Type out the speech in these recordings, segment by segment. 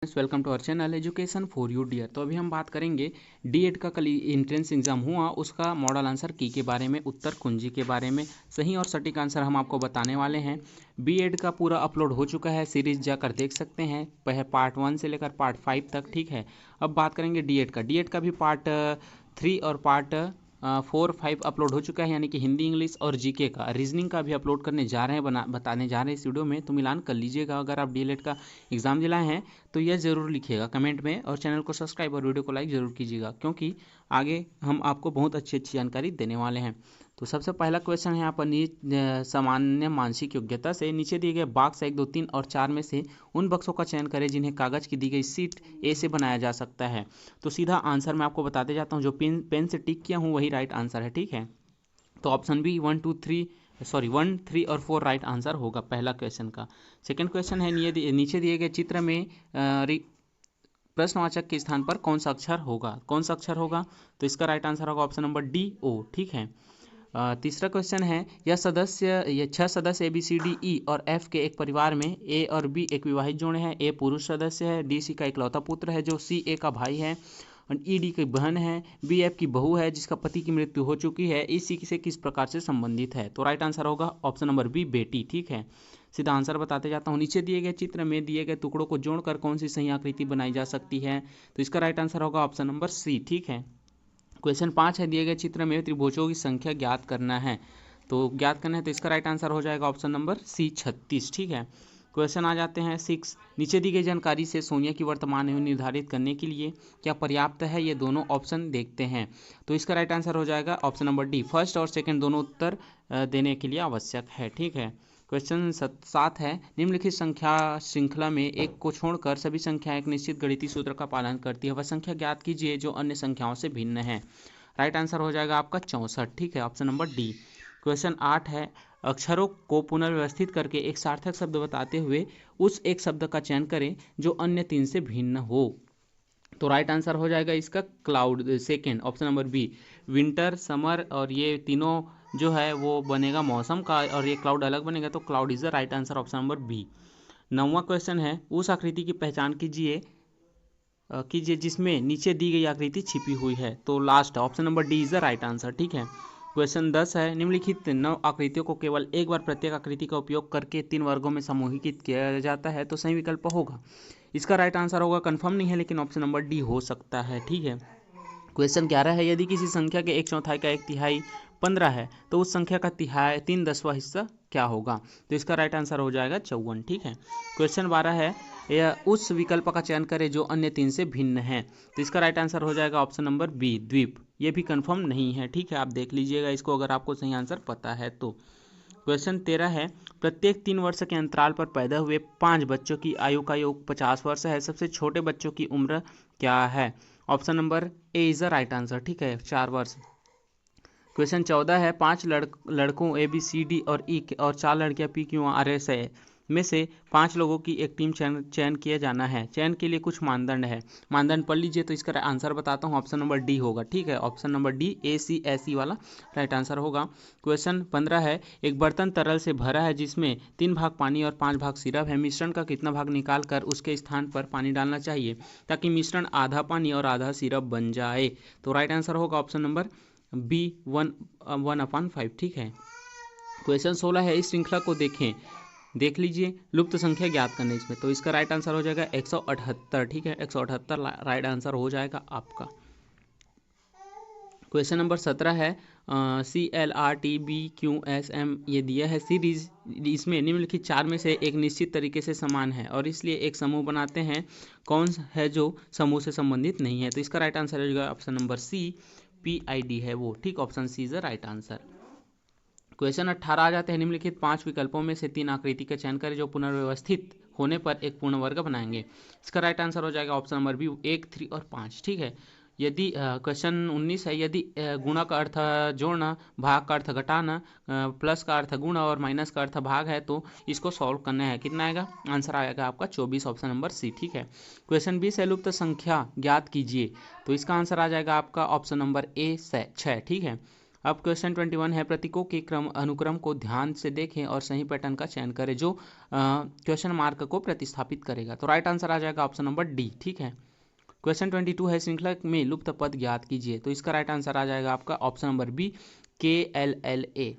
Welcome to our channel education for you dear. तो अभी हम बात करेंगे डीएड का कल एंट्रेंस एग्जाम हुआ उसका मॉडल आंसर की के बारे में, उत्तर कुंजी के बारे में सही और सटीक आंसर हम आपको बताने वाले हैं। बीएड का पूरा अपलोड हो चुका है, सीरीज जाकर देख सकते हैं, पहले पार्ट 1 से लेकर पार्ट 5 तक। ठीक है, अब बात करेंगे डीएड का। डीएड का भी पार्ट 3 और पार्ट 4, 5 अपलोड हो चुका है, यानी कि हिंदी, इंग्लिश और जीके का। रीजनिंग का भी अपलोड करने जा रहे हैं, बताने जा रहे हैं इस वीडियो में, तो मिलान कर लीजिएगा। अगर आप डीएलएड का एग्जाम दिलाए हैं तो यह ज़रूर लिखिएगा कमेंट में, और चैनल को सब्सक्राइब और वीडियो को लाइक ज़रूर कीजिएगा, क्योंकि आगे हम आपको बहुत अच्छी अच्छी जानकारी देने वाले हैं। तो सबसे पहला क्वेश्चन है यहाँ पर, सामान्य मानसिक योग्यता से नीचे दिए गए बॉक्स 1, 2, 3 और 4 में से उन बक्सों का चयन करें जिन्हें कागज की दी गई सीट ए से बनाया जा सकता है। तो सीधा आंसर मैं आपको बताते जाता हूँ, जो पेन से टिक किया हूँ वही राइट आंसर है। ठीक है, तो ऑप्शन बी 1, 2, 3 और 4 राइट आंसर होगा पहला क्वेश्चन का। सेकंड क्वेश्चन है, नीचे दिए गए चित्र में प्रश्नवाचक के स्थान पर कौन सा अक्षर होगा, कौन सा अक्षर होगा? तो इसका राइट आंसर होगा ऑप्शन नंबर डी, ओ। ठीक है, तीसरा क्वेश्चन है, यह 6 सदस्य ABCDE और F के एक परिवार में A और B एक विवाहित जोड़े हैं। A पुरुष सदस्य है, D C का इकलौता पुत्र है जो CA का भाई है, और ED की बहन है, B F की बहू है जिसका पति की मृत्यु हो चुकी है। EC से किस प्रकार से संबंधित है? तो राइट आंसर होगा ऑप्शन नंबर बी, बेटी। ठीक है, सीधा आंसर बताते जाता हूँ। नीचे दिए गए चित्र में दिए गए टुकड़ों को जोड़कर कौन सी सही आकृति बनाई जा सकती है? तो इसका राइट आंसर होगा ऑप्शन नंबर सी। ठीक है, क्वेश्चन 5 है, दिए गए चित्र में त्रिभुजों की संख्या ज्ञात करना है। तो ज्ञात करना है, तो इसका राइट आंसर हो जाएगा ऑप्शन नंबर सी, 36। ठीक है, क्वेश्चन आ जाते हैं 6, नीचे दी गई जानकारी से सोनिया की वर्तमान आयु निर्धारित करने के लिए क्या पर्याप्त है? ये दोनों ऑप्शन देखते हैं। तो इसका राइट आंसर हो जाएगा ऑप्शन नंबर डी, फर्स्ट और सेकंड दोनों उत्तर देने के लिए आवश्यक है। ठीक है, क्वेश्चन 7 है, निम्नलिखित संख्या श्रृंखला में एक को छोड़कर सभी संख्याएं एक निश्चित गणितीय सूत्र का पालन करती है, वह संख्या ज्ञात कीजिए जो अन्य संख्याओं से भिन्न है। राइट आंसर हो जाएगा आपका 64। ठीक है, ऑप्शन नंबर डी। क्वेश्चन 8 है, अक्षरों को पुनर्व्यवस्थित करके एक सार्थक शब्द बताते हुए उस एक शब्द का चयन करें जो अन्य 3 से भिन्न हो। तो राइट आंसर हो जाएगा इसका cloud, second, option number B, winter, summer, और ये तीनों जो है वो बनेगा मौसम का, और ये क्लाउड अलग बनेगा, तो cloud is the right answer, option number B. 9वां क्वेश्चन है, उस आकृति की पहचान कीजिए जिसमें नीचे दी गई आकृति छिपी हुई है। तो last, option number D is the right answer. ठीक है, क्वेश्चन 10 है, निम्नलिखित 9 आकृतियों को केवल एक बार प्रत्येक आकृति का उपयोग करके 3 वर्गों में समूहीकृत किया जाता है, तो सही विकल्प होगा। इसका राइट आंसर होगा, कंफर्म नहीं है लेकिन ऑप्शन नंबर डी हो सकता है। ठीक है, क्वेश्चन 11 है, यदि किसी संख्या के 1/4 का 1/3 15 है तो उस संख्या का 3/10वां हिस्सा क्या होगा? तो इसका राइट आंसर हो जाएगा 54। ठीक है, क्वेश्चन 12 है, यह उस विकल्प का चयन करें जो अन्य 3 से भिन्न है। तो इसका राइट आंसर हो जाएगा ऑप्शन नंबर बी, द्वीप। ये भी कंफर्म नहीं है। ठीक है, आप देख लीजिएगा इसको अगर आपको सही आंसर पता है तो। क्वेश्चन 13 है, प्रत्येक 3 वर्ष के अंतराल पर पैदा हुए 5 बच्चों की आयु का योग 50 वर्ष है, सबसे छोटे बच्चों की उम्र क्या है? Option number A is the right answer. ठीक है, 4 वर्ष। क्वेश्चन 14 है, 5 लड़कों ABCD और E और 4 लड़कियां PQRS है में से 5 लोगों की एक टीम चयन किया जाना है। चयन के लिए कुछ मानदंड है, मानदंड पढ़ लीजिए। तो इसका आंसर बताता हूँ, ऑप्शन नंबर डी होगा। ठीक है, ऑप्शन नंबर डी, ACSE वाला राइट आंसर होगा। क्वेश्चन 15 है, एक बर्तन तरल से भरा है जिसमें 3 भाग पानी और 5 भाग सिरप है, मिश्रण का कितना भाग निकाल कर उसके स्थान पर पानी डालना चाहिए ताकि मिश्रण आधा पानी और आधा सिरप बन जाए? तो राइट आंसर होगा ऑप्शन नंबर बी, 1/5। ठीक है, क्वेश्चन 16 है, इस श्रृंखला को देख लीजिए, लुप्त संख्या ज्ञात करने इसमें। तो इसका राइट आंसर हो जाएगा 178। ठीक है, 178 राइट आंसर हो जाएगा आपका। क्वेश्चन नंबर 17 है, CLRTBQSM ये दिया है सीरीज, इसमें निम्नलिखित 4 में से एक निश्चित तरीके से समान है और इसलिए एक समूह बनाते हैं, कौन है जो समूह से संबंधित नहीं है? तो इसका राइट आंसर हो जाएगा ऑप्शन नंबर सी, PID है वो। ठीक, option C is the right answer. Question 18 आ जाते हैं, निम्नलिखित 5 विकल्पों में से 3 आकृति का चयन करें जो पुनर्व्यवस्थित होने पर एक पूर्ण वर्ग बनाएंगे। इसका राइट आंसर हो जाएगा ऑप्शन नंबर बी, 1, 3 और 5। ठीक है, यदि क्वेश्चन 19 है, यदि गुणा का अर्थ जोड़ना, भाग का अर्थ घटाना, प्लस का अर्थ गुणा और माइनस का अर्थ भाग है, तो इसको सॉल्व करना है। कितना आएगा? आंसर आएगा आपका 24, ऑप्शन नंबर सी। ठीक है, क्वेश्चन 20 है, लुप्त संख्या ज्ञात कीजिए। तो इसका आंसर आ जाएगा आपका ऑप्शन नंबर ए, 6। ठीक है, अब क्वेश्चन 21 है, प्रतीकों के अनुक्रम को ध्यान से देखें और सही पैटर्न का चयन करें जो क्वेश्चन मार्क को प्रतिस्थापित करेगा। तो राइट आंसर आ जाएगा ऑप्शन नंबर डी। ठीक है। क्वेश्चन 22 है, श्रृंखला में लुप्त पद ज्ञात कीजिए। तो इसका राइट आंसर आ जाएगा आपका option number B, KLLA।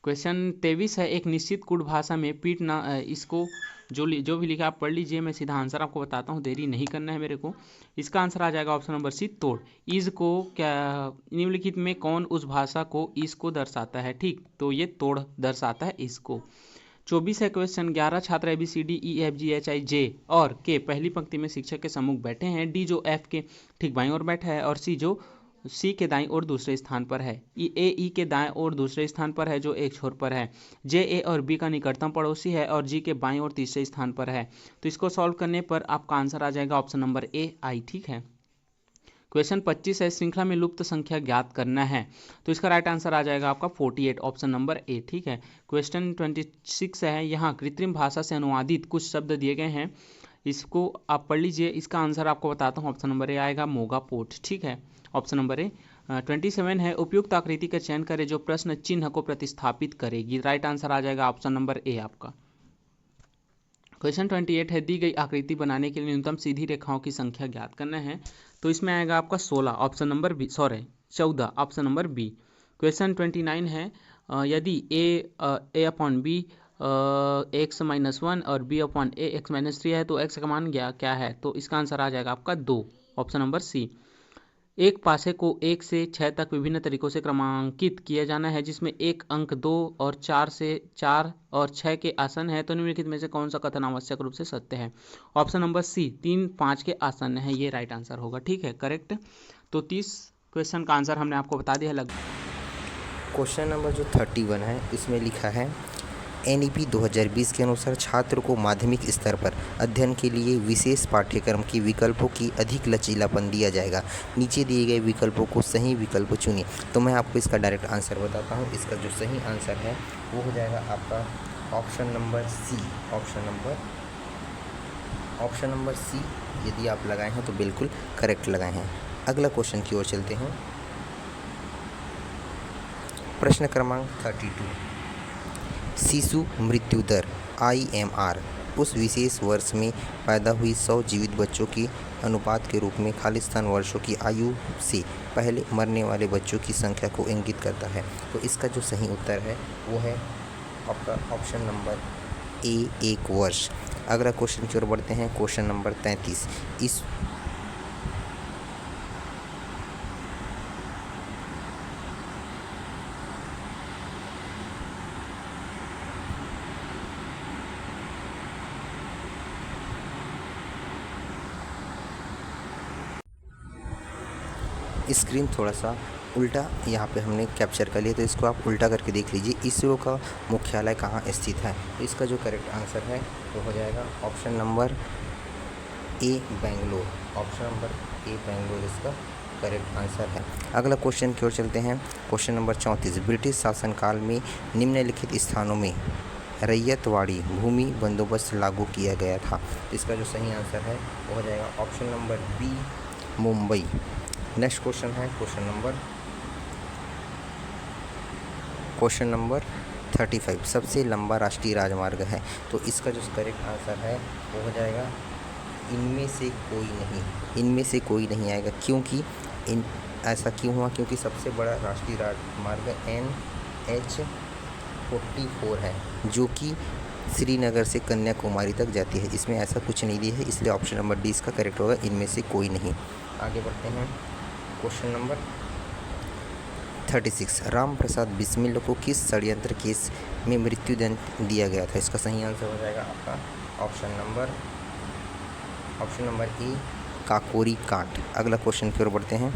Question 23 है, एक निश्चित कूट भाषा में पीठ ना इसको जो भी लिखा आप पढ़ लीजिए, मैं सीधा आंसर आपको बताता हूँ, देरी नहीं करना है मेरे को। इसका आंसर आ जाएगा ऑप्शन नंबर सी, तोड़। इज को क्या निम्नलिखित में कौन उस भाषा को इस को दर्शाता है? ठीक, तो ये तोड़ दर्शाता है इसको। 24 है क्वेश्चन, 11 छात्र ABCDEFGHIJ और के पहली पंक्ति में शिक्षक के सम्मुख बैठे हैं। डी जो F के ठीक बाईं ओर बैठा है और सी जो सी के दाईं ओर दूसरे स्थान पर है। ए के दाएं ओर दूसरे स्थान पर है जो एक छोर पर है। जे ए और बी का निकटतम पड़ोसी है और जी के बाईं ओर तीसरे स्थान पर है। तो इसको सॉल्व करने पर आपका आंसर आ जाएगा ऑप्शन नंबर ए, आई। ठीक है। क्वेश्चन 25 है, श्रृंखला में लुप्त संख्या ज्ञात करना है। तो इसका राइट आंसर आ जाएगा आपका 48, ऑप्शन नंबर ए। ठीक है। क्वेश्चन 26 है, यहाँ कृत्रिम भाषा से अनुवादित कुछ शब्द दिए गए हैं, इसको आप पढ़ लीजिए। इसका आंसर आपको बताता हूँ, ऑप्शन नंबर ए आएगा, मोगा पोर्ट। ठीक है, ऑप्शन नंबर ए। 27 है, उपयुक्त आकृति का चयन करें जो प्रश्न चिन्ह को प्रतिस्थापित करेगी। राइट आंसर आ जाएगा ऑप्शन नंबर ए आपका। क्वेश्चन 28 है, दी गई आकृति बनाने के लिए न्यूनतम सीधी रेखाओं की संख्या ज्ञात करना है। तो इसमें आएगा आपका 16, option number B, 14, option number B. Question 29 है, यदि a अपॉन बी x-1 और b अपॉन a x-3 है तो x का मान क्या है? तो इसका आंसर आ जाएगा आपका 2, ऑप्शन नंबर सी। एक पासे को 1 से 6 तक विभिन्न तरीकों से क्रमांकित किया जाना है जिसमें एक अंक 2 और 4 और 6 के आसन है। तो निम्नलिखित में से कौन सा कथन आवश्यक रूप से सत्य है? ऑप्शन नंबर सी, 3, 5 के आसन है, ये राइट आंसर होगा। ठीक है, करेक्ट। तो 30 क्वेश्चन का आंसर हमने आपको बता दिया है लगभग। क्वेश्चन नंबर जो 31 है इसमें लिखा है, NEP 2020 के अनुसार छात्र को माध्यमिक स्तर पर अध्ययन के लिए विशेष पाठ्यक्रम के विकल्पों की अधिक लचीलापन दिया जाएगा। नीचे दिए गए विकल्पों को सही विकल्प चुनिए। तो मैं आपको इसका डायरेक्ट आंसर बताता हूँ। इसका जो सही आंसर है वो हो जाएगा आपका option number C. Option number C यदि आप लगाए हैं तो बिल्कुल करेक्ट लगाए हैं। अगला क्वेश्चन की ओर चलते हैं। प्रश्न क्रमांक 32, शिशु मृत्यु दर IMR उस विशेष वर्ष में पैदा हुई 100 जीवित बच्चों के अनुपात के रूप में खालिस्तान वर्षों की आयु से पहले मरने वाले बच्चों की संख्या को इंगित करता है। तो इसका जो सही उत्तर है वो है आपका ऑप्शन नंबर ए, 1 वर्ष। अगला क्वेश्चन की ओर बढ़ते हैं। क्वेश्चन नंबर 33, इस स्क्रीन थोड़ा सा उल्टा यहाँ पे हमने कैप्चर कर लिया, तो इसको आप उल्टा करके देख लीजिए। इसरो का मुख्यालय कहाँ स्थित है? तो इसका जो करेक्ट आंसर है वो हो जाएगा option number A, Bangalore. Option number A, Bangalore इसका करेक्ट आंसर है। अगला क्वेश्चन की ओर चलते हैं। क्वेश्चन नंबर 34, ब्रिटिश शासनकाल में निम्नलिखित स्थानों में रैयतवाड़ी भूमि बंदोबस्त लागू किया गया था। इसका जो सही आंसर है वो हो जाएगा option number B, Mumbai. Next question है क्वेश्चन नंबर 35, सबसे लंबा राष्ट्रीय राजमार्ग है। तो इसका जो करेक्ट आंसर है वो हो जाएगा इनमें से कोई नहीं आएगा। क्योंकि ऐसा क्यों हुआ? क्योंकि सबसे बड़ा राष्ट्रीय राजमार्ग NH-44 है जो कि श्रीनगर से कन्याकुमारी तक जाती है। इसमें ऐसा कुछ नहीं दिया है, इसलिए ऑप्शन नंबर डी इसका करेक्ट होगा, इनमें से कोई नहीं। आगे बढ़ते हैं। क्वेश्चन नंबर 36, राम प्रसाद बिस्मिल को किस षड्यंत्र केस में मृत्युदंड दिया गया था? इसका सही आंसर हो जाएगा आपका ऑप्शन नंबर ए, काकोरी कांड। अगला क्वेश्चन की ओर बढ़ते हैं।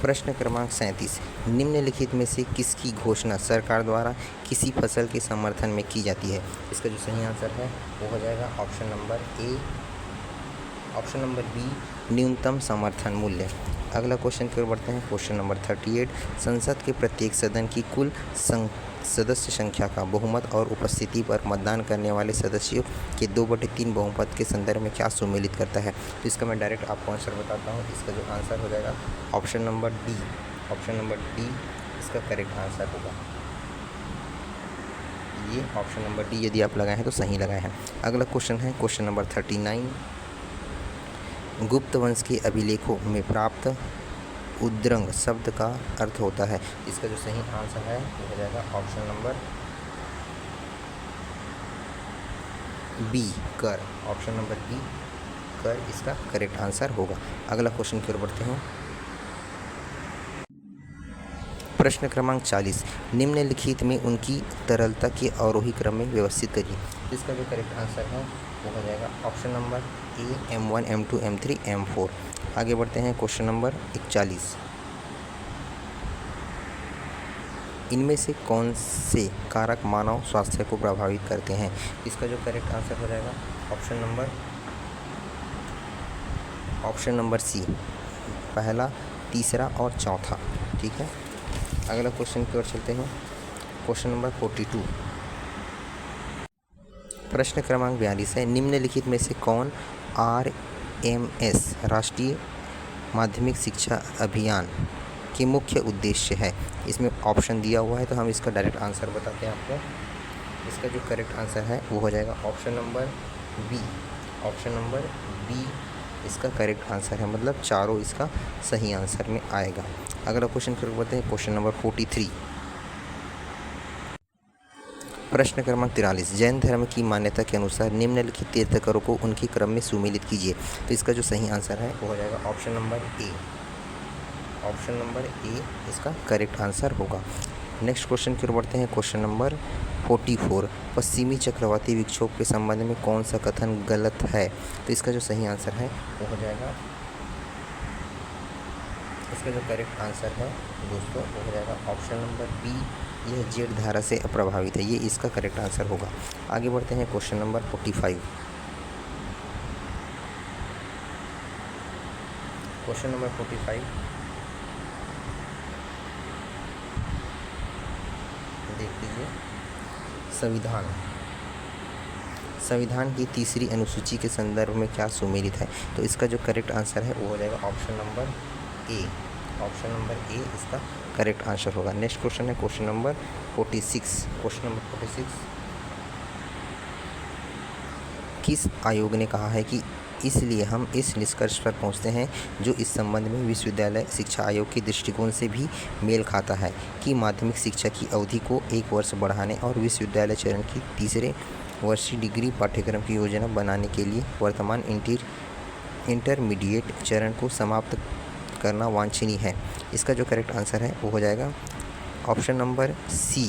प्रश्न क्रमांक 37, निम्नलिखित में से किसकी घोषणा सरकार द्वारा किसी फसल के समर्थन में की जाती है? इसका जो सही आंसर है वो हो जाएगा ऑप्शन नंबर बी, न्यूनतम समर्थन मूल्य। अगला क्वेश्चन की ओर बढ़ते हैं। क्वेश्चन नंबर 38, संसद के प्रत्येक सदन की कुल सदस्य संख्या का बहुमत और उपस्थिति पर मतदान करने वाले सदस्यों के 2/3 बहुमत के संदर्भ में क्या सुमेलित करता है। तो इसका मैं डायरेक्ट आपको आंसर बताता हूँ। इसका जो आंसर हो जाएगा option number D. Option number D इसका करेक्ट आंसर होगा। ये ऑप्शन नंबर डी यदि आप लगाए हैं तो सही लगाए हैं। अगला क्वेश्चन है क्वेश्चन नंबर 39। गुप्त वंश के अभिलेखों में प्राप्त उद्रंग शब्द का अर्थ होता है। इसका जो सही आंसर है वो हो जाएगा ऑप्शन नंबर बी कर। ऑप्शन नंबर बी कर इसका करेक्ट आंसर होगा। अगला क्वेश्चन की ओर बढ़ते हैं। प्रश्न क्रमांक 40। निम्नलिखित में उनकी तरलता के अवरोही क्रम में व्यवस्थित करिए। इसका जो करेक्ट आंसर है वो हो जाएगा option number A M1 M2 M3 M4। आगे बढ़ते हैं क्वेश्चन नंबर 41। इनमें से कौन से कारक मानव स्वास्थ्य को प्रभावित करते हैं। इसका जो करेक्ट आंसर हो जाएगा ऑप्शन नंबर सी, पहला, तीसरा और चौथा। ठीक है। अगला क्वेश्चन की ओर चलते हैं। Question number 42। प्रश्न क्रमांक 42 है। निम्नलिखित में से कौन RMS राष्ट्रीय माध्यमिक शिक्षा अभियान की मुख्य उद्देश्य है। इसमें ऑप्शन दिया हुआ है तो हम इसका डायरेक्ट आंसर बताते हैं आपको। इसका जो करेक्ट आंसर है वो हो जाएगा option number B. Option number B इसका करेक्ट आंसर है, मतलब चारों इसका सही आंसर में आएगा। अगला क्वेश्चन फिर बताते हैं क्वेश्चन नंबर 43। प्रश्न क्रमांक 43। जैन धर्म की मान्यता के अनुसार निम्नलिखित तीर्थंकरों को उनके क्रम में सुमेलित कीजिए। तो इसका जो सही आंसर है वो हो जाएगा option number A. Option number A इसका करेक्ट आंसर होगा। नेक्स्ट क्वेश्चन की ओर बढ़ते हैं। Question number 44। पश्चिमी चक्रवाती विक्षोभ के संबंध में कौन सा कथन गलत है। तो इसका जो सही आंसर है वो हो जाएगा, इसका जो करेक्ट आंसर है दोस्तों वो हो जाएगा ऑप्शन नंबर बी। यह जेड धारा से अप्रभावित है, ये इसका करेक्ट आंसर होगा। आगे बढ़ते हैं क्वेश्चन नंबर 45। क्वेश्चन नंबर 45 देख लीजिए। संविधान की तीसरी अनुसूची के संदर्भ में क्या सुमेलित है। तो इसका जो करेक्ट आंसर है वो हो जाएगा option number A. Option number A इसका करेक्ट आंसर होगा। नेक्स्ट क्वेश्चन है क्वेश्चन नंबर 46। Question number 46। किस आयोग ने कहा है कि इसलिए हम इस निष्कर्ष पर पहुंचते हैं जो इस संबंध में विश्वविद्यालय शिक्षा आयोग के दृष्टिकोण से भी मेल खाता है कि माध्यमिक शिक्षा की अवधि को 1 वर्ष बढ़ाने और विश्वविद्यालय चरण की तीसरे वर्षीय डिग्री पाठ्यक्रम की योजना बनाने के लिए वर्तमान इंटरमीडिएट चरण को समाप्त करना वांछनीय है। इसका जो करेक्ट आंसर है वो हो जाएगा ऑप्शन नंबर सी,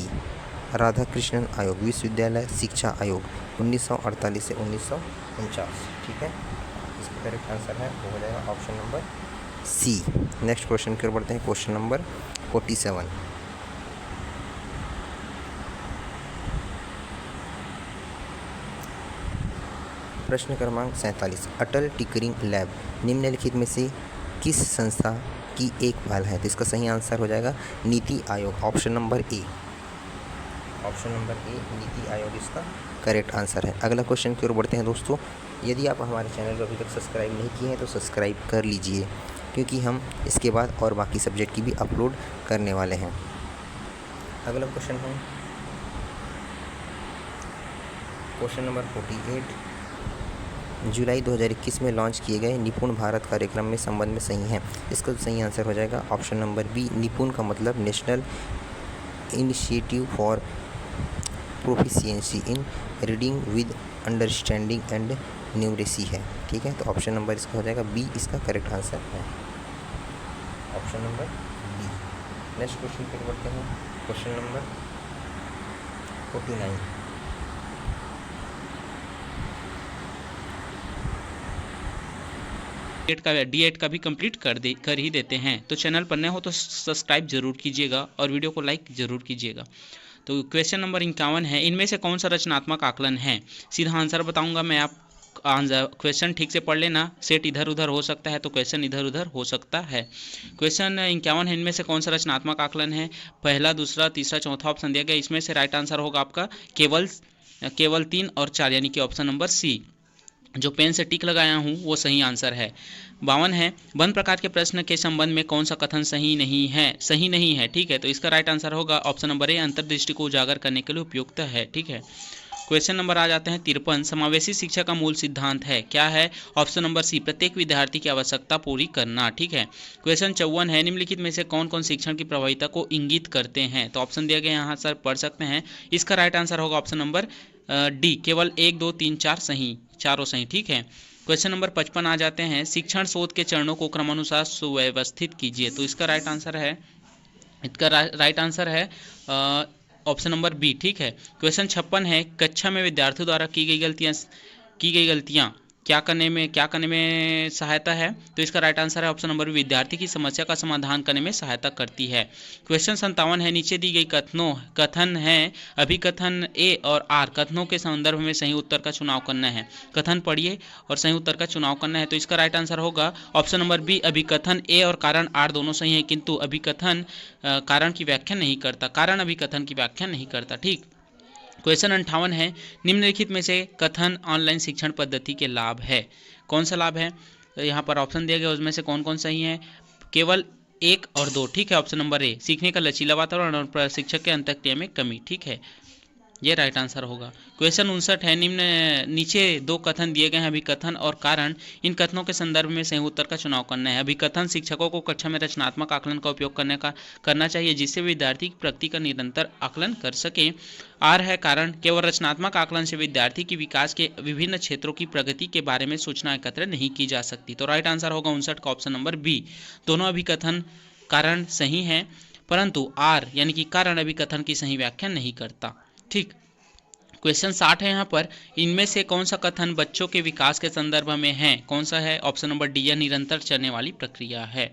राधाकृष्णन आयोग, विश्वविद्यालय शिक्षा आयोग 1948 से 1949। ठीक है, इसका करेक्ट आंसर है वो हो जाएगा option number C. Next question की ओर बढ़ते हैं। Question number 47। प्रश्न क्रमांक 47। अटल टिंकरिंग लैब निम्नलिखित में से किस संस्था की एक पहल है। तो इसका सही आंसर हो जाएगा NITI Aayog. Option number A. Option number A NITI Aayog इसका करेक्ट आंसर है। अगला क्वेश्चन की ओर बढ़ते हैं दोस्तों। यदि आप हमारे चैनल को अभी तक सब्सक्राइब नहीं किए हैं तो सब्सक्राइब कर लीजिए, क्योंकि हम इसके बाद और बाकी सब्जेक्ट की भी अपलोड करने वाले हैं। अगला क्वेश्चन है क्वेश्चन नंबर 48। जुलाई 2021 में लॉन्च किए गए निपुण भारत कार्यक्रम में संबंध में सही है। इसका सही आंसर हो जाएगा ऑप्शन नंबर बी। निपुण का मतलब national initiative for proficiency in reading with understanding and numeracy है। ठीक है, तो ऑप्शन नंबर इसका हो जाएगा बी, इसका करेक्ट आंसर है option number B. Next question पर बढ़ते हैं। Question number 49। D.Ed का भी कंप्लीट कर ही देते हैं। तो चैनल पर नए हो तो सब्सक्राइब जरूर कीजिएगा और वीडियो को लाइक जरूर कीजिएगा। तो क्वेश्चन नंबर 51 है। इनमें से कौन सा रचनात्मक आकलन है। सीधा आंसर बताऊंगा मैं क्वेश्चन ठीक से पढ़ लेना, सेट इधर उधर हो सकता है तो क्वेश्चन इधर उधर हो सकता है। क्वेश्चन 51 है, इनमें से कौन सा रचनात्मक आकलन है? पहला, दूसरा, तीसरा, चौथा ऑप्शन दिया गया, इसमें से राइट आंसर होगा आपका केवल 3 और 4 यानी कि ऑप्शन नंबर सी। जो पेन से टिक लगाया हूँ वो सही आंसर है। 52 है, वन प्रकार के प्रश्न के संबंध में कौन सा कथन सही नहीं है, ठीक है, तो इसका राइट आंसर होगा ऑप्शन नंबर ए, अंतर्दृष्टि को उजागर करने के लिए उपयुक्त है, ठीक है। क्वेश्चन नंबर आ जाते हैं 53, समावेशी शिक्षा का मूल सिद्धांत है, क्या है? ऑप्शन नंबर सी, प्रत्येक विद्यार्थी की आवश्यकता पूरी करना, ठीक है। क्वेश्चन 54 है, निम्नलिखित में से कौन कौन शिक्षण की प्रभाविता को इंगित करते हैं? तो ऑप्शन दिया गया यहाँ सर पढ़ सकते हैं, इसका राइट आंसर होगा ऑप्शन नंबर डी, केवल 1, 2, 3, 4 सही, चारों सही, ठीक है। क्वेश्चन नंबर 55 आ जाते हैं, शिक्षण शोध के चरणों को क्रमानुसार सुव्यवस्थित कीजिए, तो इसका राइट आंसर है ऑप्शन नंबर बी, ठीक है। क्वेश्चन 56 है, कक्षा में विद्यार्थियों द्वारा की गई गलतियां क्या करने में सहायता है? तो इसका राइट आंसर है ऑप्शन नंबर बी, विद्यार्थी की समस्या का समाधान करने में सहायता करती है। क्वेश्चन 57 है, नीचे दी गई कथन है, अभिकथन ए और आर कथनों के संदर्भ में सही उत्तर का चुनाव करना है। कथन पढ़िए और सही उत्तर का चुनाव करना है, तो इसका राइट आंसर होगा ऑप्शन नंबर बी, अभिकथन ए और कारण आर दोनों सही है, किंतु अभिकथन कारण की व्याख्या नहीं करता, कारण अभिकथन की व्याख्या नहीं करता, ठीक। क्वेश्चन 58 है, निम्नलिखित में से कथन ऑनलाइन शिक्षण पद्धति के लाभ है, कौन सा लाभ है? तो यहाँ पर ऑप्शन दिया गया, उसमें से कौन कौन सही है? केवल 1 और 2, ठीक है, ऑप्शन नंबर ए, सीखने का लचीला वातावरण और प्रशिक्षक के अंतःक्रिया में कमी, ठीक है, ये राइट आंसर होगा। क्वेश्चन 59 है, नीचे 2 कथन दिए गए हैं, अभिकथन और कारण, इन कथनों के संदर्भ में सही उत्तर का चुनाव करना है। अभिकथन शिक्षकों को कक्षा में रचनात्मक आकलन का उपयोग करना चाहिए, जिससे विद्यार्थी की प्रगति का निरंतर आकलन कर सके। आर है कारण, केवल रचनात्मक आकलन से विद्यार्थी की विकास के विभिन्न क्षेत्रों की प्रगति के बारे में सूचना एकत्र नहीं की जा सकती, तो राइट आंसर होगा 59 का ऑप्शन नंबर बी। दोनों अभिकथन कारण सही है, परंतु आर यानी कि कारण अभिकथन की सही व्याख्या नहीं करता, ठीक। क्वेश्चन 60 है, यहाँ पर इनमें से कौन सा कथन बच्चों के विकास के संदर्भ में है, कौन सा है? ऑप्शन नंबर डी, यह निरंतर चलने वाली प्रक्रिया है।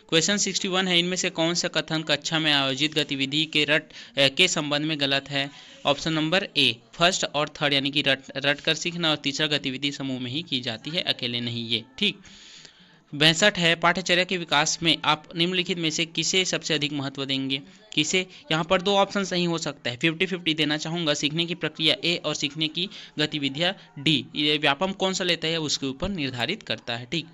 क्वेश्चन 61 है, इनमें से कौन सा कथन कक्षा में आयोजित गतिविधि के संबंध में गलत है? ऑप्शन नंबर ए, फर्स्ट और थर्ड यानी कि रट कर सीखना, और तीसरा गतिविधि समूह में ही की जाती है, अकेले नहीं, ये ठीक। 62 है, पाठ्यचर्या के विकास में आप निम्नलिखित में से किसे सबसे अधिक महत्व देंगे? किसे? यहाँ पर 2 ऑप्शन सही हो सकता है, 50-50 देना चाहूँगा, सीखने की प्रक्रिया ए और सीखने की गतिविधियाँ डी, ये व्यापम कौन सा लेता है उसके ऊपर निर्धारित करता है, ठीक।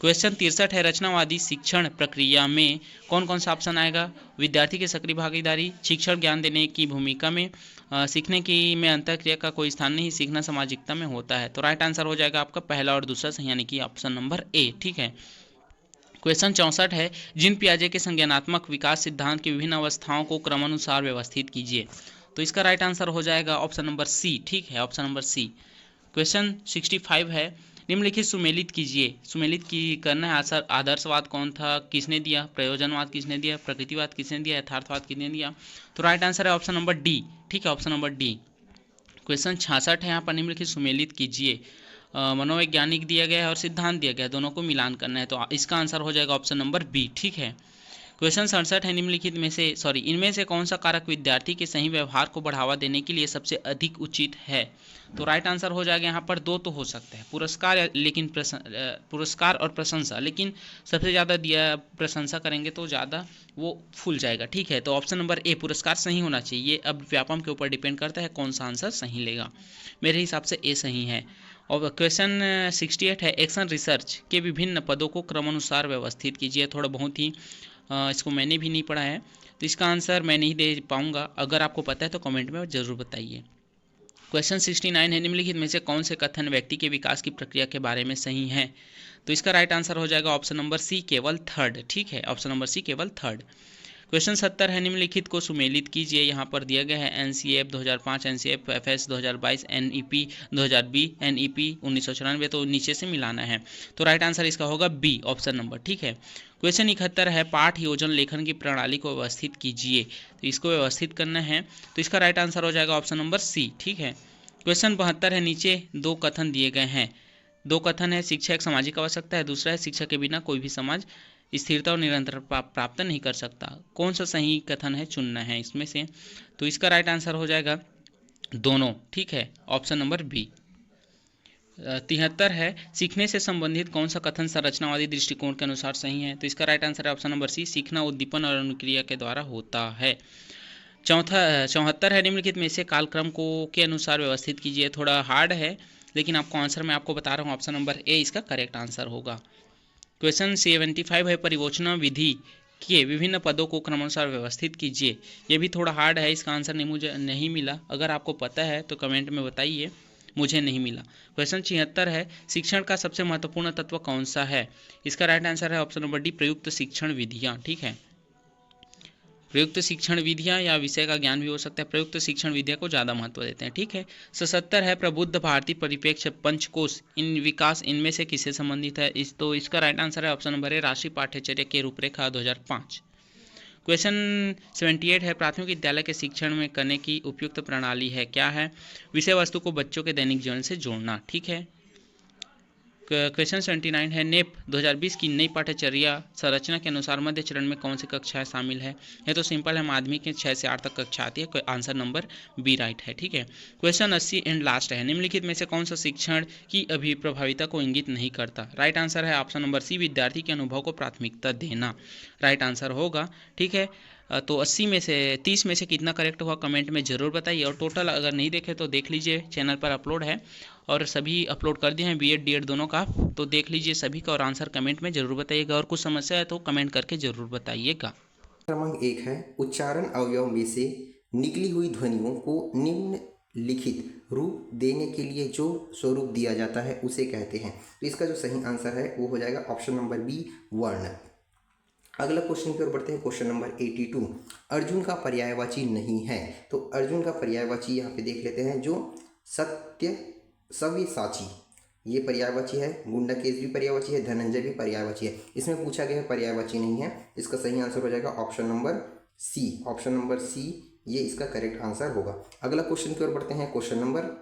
क्वेश्चन 63 है, रचनावादी शिक्षण प्रक्रिया में कौन कौन सा ऑप्शन आएगा? विद्यार्थी की सक्रिय भागीदारी, शिक्षण ज्ञान देने की भूमिका में, सीखने की में अंतःक्रिया का कोई स्थान नहीं, सीखना सामाजिकता में होता है, तो राइट आंसर हो जाएगा आपका पहला और दूसरा सही यानी कि ऑप्शन नंबर ए, ठीक है। क्वेश्चन 64 है, जीन पियाजे के संज्ञानात्मक विकास सिद्धांत की विभिन्न अवस्थाओं को क्रमानुसार व्यवस्थित कीजिए, तो इसका राइट आंसर हो जाएगा ऑप्शन नंबर सी, ठीक है, ऑप्शन नंबर सी। क्वेश्चन 65 है, निम्नलिखित सुमेलित कीजिए, सुमेलित की करना है, आदर्शवाद कौन था, किसने दिया? प्रयोजनवाद किसने दिया? प्रकृतिवाद किसने दिया? यथार्थवाद किसने दिया? तो राइट आंसर है ऑप्शन नंबर डी, ठीक है, ऑप्शन नंबर डी। क्वेश्चन 66 है, यहाँ पर निम्नलिखित सुमेलित कीजिए, मनोवैज्ञानिक दिया गया है और सिद्धांत दिया गया है, दोनों को मिलान करना है, तो इसका आंसर हो जाएगा ऑप्शन नंबर बी, ठीक है। क्वेश्चन 67 है, निम्नलिखित में से इनमें से कौन सा कारक विद्यार्थी के सही व्यवहार को बढ़ावा देने के लिए सबसे अधिक उचित है? तो राइट आंसर हो जाएगा यहाँ पर 2 तो हो सकता है, पुरस्कार और प्रशंसा, लेकिन सबसे ज़्यादा प्रशंसा करेंगे तो ज़्यादा वो फूल जाएगा, ठीक है, तो ऑप्शन नंबर ए, पुरस्कार सही होना चाहिए। अब व्यापम के ऊपर डिपेंड करता है कौन सा आंसर सही लेगा, मेरे हिसाब से ए सही है। और क्वेश्चन 68 है, एक्शन रिसर्च के विभिन्न पदों को क्रमानुसार व्यवस्थित कीजिए, थोड़ा बहुत ही इसको मैंने भी नहीं पढ़ा है, तो इसका आंसर मैं नहीं दे पाऊंगा, अगर आपको पता है तो कमेंट में ज़रूर बताइए। क्वेश्चन 69 है, निम्नलिखित में से कौन से कथन व्यक्ति के विकास की प्रक्रिया के बारे में सही है? तो इसका राइट आंसर हो जाएगा ऑप्शन नंबर सी, केवल थर्ड, ठीक है, ऑप्शन नंबर सी, केवल थर्ड। क्वेश्चन 70 है, निम्नलिखित को सुमेलित कीजिए, यहाँ पर दिया गया है NCF 2005, NCF FS 2022, NEP 2020, NEP 1994, तो नीचे से मिलाना है, तो राइट आंसर इसका होगा बी, ऑप्शन नंबर, ठीक है। क्वेश्चन 71 है, पाठ योजन लेखन की प्रणाली को व्यवस्थित कीजिए, तो इसको व्यवस्थित करना है, तो इसका राइट आंसर हो जाएगा ऑप्शन नंबर सी, ठीक है। क्वेश्चन 72 है, नीचे 2 कथन दिए गए हैं, 2 कथन है, शिक्षा एक सामाजिक आवश्यकता है, दूसरा है शिक्षा के बिना कोई भी समाज स्थिरता और निरंतर प्राप्त नहीं कर सकता, कौन सा सही कथन है चुनना है इसमें से, तो इसका राइट आंसर हो जाएगा दोनों, ठीक है, ऑप्शन नंबर बी। 73 है, सीखने से संबंधित कौन सा कथन संरचनावादी दृष्टिकोण के अनुसार सही है? तो इसका राइट आंसर है ऑप्शन नंबर सी, सीखना उद्दीपन और अनुक्रिया के द्वारा होता है। 74 है, निम्नलिखित में से कालक्रम को के अनुसार व्यवस्थित कीजिए। थोड़ा हार्ड है, लेकिन आपको आंसर मैं आपको बता रहा हूँ, ऑप्शन नंबर ए इसका करेक्ट आंसर होगा। क्वेश्चन 75 है, परिवोचना विधि के विभिन्न पदों को क्रमानुसार व्यवस्थित कीजिए। ये भी थोड़ा हार्ड है, इसका आंसर मुझे नहीं मिला। अगर आपको पता है तो कमेंट में बताइए, मुझे नहीं मिला। क्वेश्चन 76 है, शिक्षण का सबसे महत्वपूर्ण तत्व कौन सा है? इसका राइट आंसर है ऑप्शन नंबर डी, प्रयुक्त शिक्षण विधियाँ। ठीक है, प्रयुक्त शिक्षण विधियाँ या विषय का ज्ञान भी हो सकता है, प्रयुक्त शिक्षण विद्या को ज़्यादा महत्व देते हैं। ठीक है। 77 है, प्रबुद्ध भारतीय परिप्रेक्ष्य पंचकोश इन विकास इनमें से किससे संबंधित है? इसका राइट आंसर है ऑप्शन नंबर ए, राष्ट्रीय पाठ्यचर्या के रूपरेखा 2005। क्वेश्चन 78 है, प्राथमिक विद्यालय के शिक्षण में करने की उपयुक्त प्रणाली है, क्या है? विषय वस्तु को बच्चों के दैनिक जीवन से जोड़ना। ठीक है। क्वेश्चन 79 है, नेप 2020 की नई पाठ्यचर्या संरचना के अनुसार मध्य चरण में कौन सी कक्षाएं शामिल है? ये तो सिंपल है, माध्यमिक के 6 से 8 तक कक्षा आती है। आंसर नंबर बी राइट है। ठीक है। क्वेश्चन 80 एंड लास्ट है, निम्नलिखित में से कौन सा शिक्षण की अभिप्रभाविता को इंगित नहीं करता? राइट आंसर है ऑप्शन नंबर सी, विद्यार्थी के अनुभव को प्राथमिकता देना। राइट आंसर होगा। ठीक है। तो 80 में से 30 में से कितना करेक्ट हुआ कमेंट में ज़रूर बताइए। और टोटल अगर नहीं देखे तो देख लीजिए, चैनल पर अपलोड है और सभी अपलोड कर दिए हैं, बीएड डीएड दोनों का, तो देख लीजिए सभी का और आंसर कमेंट में ज़रूर बताइएगा। और कुछ समस्या है तो कमेंट करके ज़रूर बताइएगा। क्रमांक 1 है, उच्चारण अवयव में से निकली हुई ध्वनियों को निम्नलिखित रूप देने के लिए जो स्वरूप दिया जाता है उसे कहते हैं। तो इसका जो सही आंसर है वो हो जाएगा ऑप्शन नंबर बी, वर्ण। अगला क्वेश्चन की ओर बढ़ते हैं, क्वेश्चन नंबर 82। अर्जुन का पर्यायवाची नहीं है, तो अर्जुन का पर्यायवाची यहाँ पे देख लेते हैं, जो सत्य सव्यसाची, ये पर्यायवाची है। गुंडाकेश भी पर्यायवाची है, धनंजय भी पर्यायवाची है। इसमें पूछा गया है पर्यायवाची नहीं है, इसका सही आंसर हो जाएगा option number C. Option number C ये इसका करेक्ट आंसर होगा। अगला क्वेश्चन की ओर बढ़ते हैं, क्वेश्चन नंबर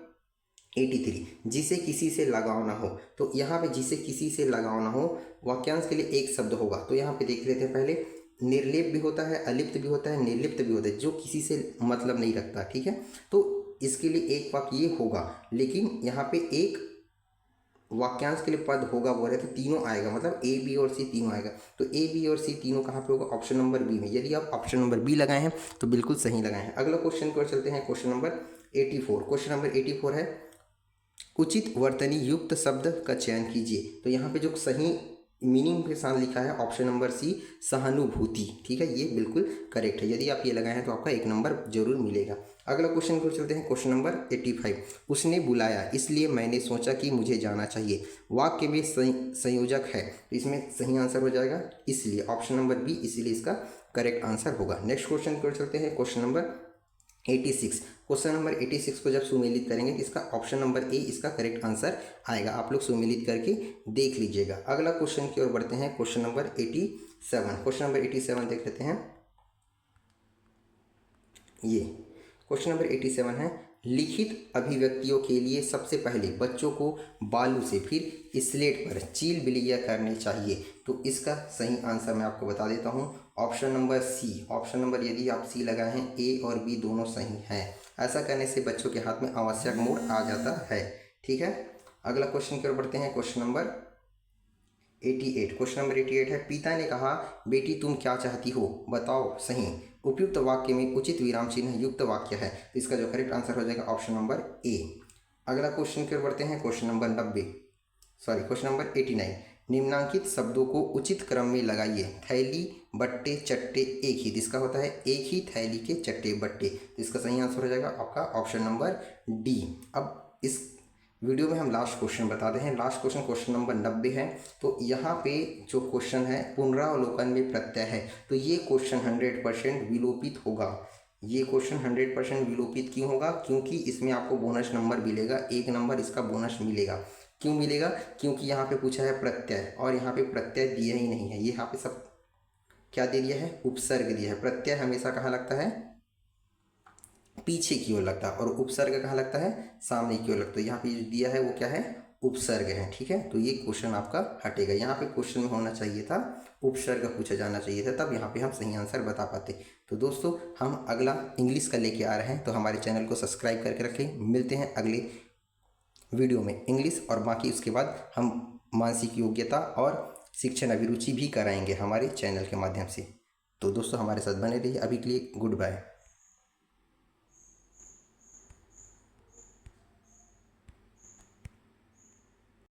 83। जिसे किसी से लगाव ना हो, तो यहाँ पे जिसे किसी से लगाव ना हो वाक्यांश के लिए एक शब्द होगा। तो यहाँ पे देख लेते हैं, पहले निर्लेप भी होता है, अलिप्त भी होता है, निर्लिप्त भी होता है, जो किसी से मतलब नहीं रखता। ठीक है, तो इसके लिए एक वाक्य ये होगा, लेकिन यहाँ पे एक वाक्यांश के लिए पद होगा बोल रहे, तो तीनों आएगा, मतलब ए बी और सी तीनों आएगा। तो ए बी और सी तीनों कहाँ पे होगा? ऑप्शन नंबर बी में। यदि आप ऑप्शन नंबर बी लगाए हैं तो बिल्कुल सही लगाए हैं। अगला क्वेश्चन की ओर चलते हैं, क्वेश्चन नंबर 84। क्वेश्चन नंबर 84 है, उचित वर्तनी युक्त शब्द का चयन कीजिए। तो यहाँ पे जो सही मीनिंग के साथ लिखा है ऑप्शन नंबर सी, सहानुभूति। ठीक है, ये बिल्कुल करेक्ट है। यदि आप ये लगाए हैं तो आपका 1 नंबर जरूर मिलेगा। अगला क्वेश्चन को चलते हैं, क्वेश्चन नंबर 85। उसने बुलाया इसलिए मैंने सोचा कि मुझे जाना चाहिए, वाक्य में संयोजक है, तो इसमें सही आंसर हो जाएगा इसलिए, ऑप्शन नंबर बी, इसलिए इसका करेक्ट आंसर होगा। नेक्स्ट क्वेश्चन को चलते हैं, क्वेश्चन नंबर 86। क्वेश्चन नंबर 86 को जब सुमेलित करेंगे तो इसका ऑप्शन नंबर ए इसका करेक्ट आंसर आएगा। आप लोग सुमेलित करके देख लीजिएगा। अगला क्वेश्चन की ओर बढ़ते हैं, क्वेश्चन नंबर 87। क्वेश्चन नंबर 87 देख लेते हैं। ये क्वेश्चन नंबर 87 है, लिखित अभिव्यक्तियों के लिए सबसे पहले बच्चों को बालू से फिर स्लेट पर चील बिलिया करने चाहिए। तो इसका सही आंसर मैं आपको बता देता हूँ, option number C. Option number यदि आप सी लगाए हैं, ए और बी दोनों सही हैं। ऐसा करने से बच्चों के हाथ में आवश्यक मोड आ जाता है। ठीक है, अगला क्वेश्चन की ओर बढ़ते हैं, क्वेश्चन नंबर 88। क्वेश्चन नंबर 88 है, पिता ने कहा बेटी तुम क्या चाहती हो बताओ सही, उपयुक्त वाक्य में उचित विराम चिन्ह युक्त वाक्य है। तो इसका जो करेक्ट आंसर हो जाएगा ऑप्शन नंबर ए। अगला क्वेश्चन की ओर बढ़ते हैं, क्वेश्चन नंबर 89। निम्नांकित शब्दों को उचित क्रम में लगाइए। थैली बट्टे चट्टे एक ही, जिसका होता है एक ही थैली के चट्टे बट्टे। तो इसका सही आंसर हो जाएगा आपका ऑप्शन नंबर डी। अब इस वीडियो में हम लास्ट क्वेश्चन बताते हैं। लास्ट क्वेश्चन क्वेश्चन नंबर 90 है। तो यहाँ पे जो क्वेश्चन है पुनरावलोकन में प्रत्यय है, तो ये क्वेश्चन 100% विलोपित होगा। ये क्वेश्चन 100% विलोपित क्यों होगा? क्योंकि इसमें आपको बोनस नंबर मिलेगा, 1 नंबर इसका बोनस मिलेगा। क्यों मिलेगा? क्योंकि यहाँ पे पूछा है प्रत्यय, और यहाँ पे प्रत्यय दिया ही नहीं है। ये यहाँ पे सब क्या दे दिया है? उपसर्ग दिया है। प्रत्यय हमेशा कहाँ लगता है? पीछे की ओर लगता है, और उपसर्ग कहाँ लगता है? सामने की ओर लगता है। यहाँ पे जो दिया है वो क्या है? उपसर्ग है। ठीक है, तो ये क्वेश्चन आपका हटेगा। यहाँ पे क्वेश्चन में होना चाहिए था उपसर्ग पूछा जाना चाहिए था, तब यहाँ पे हम सही आंसर बता पाते। तो दोस्तों हम अगला इंग्लिश का लेके आ रहे हैं, तो हमारे चैनल को सब्सक्राइब करके रखें। मिलते हैं अगले वीडियो में इंग्लिश और बाकी उसके बाद हम मानसिक योग्यता और शिक्षण अभिरुचि भी कराएंगे हमारे चैनल के माध्यम से। तो दोस्तों हमारे साथ बने रहिए। अभी के लिए गुड बाय।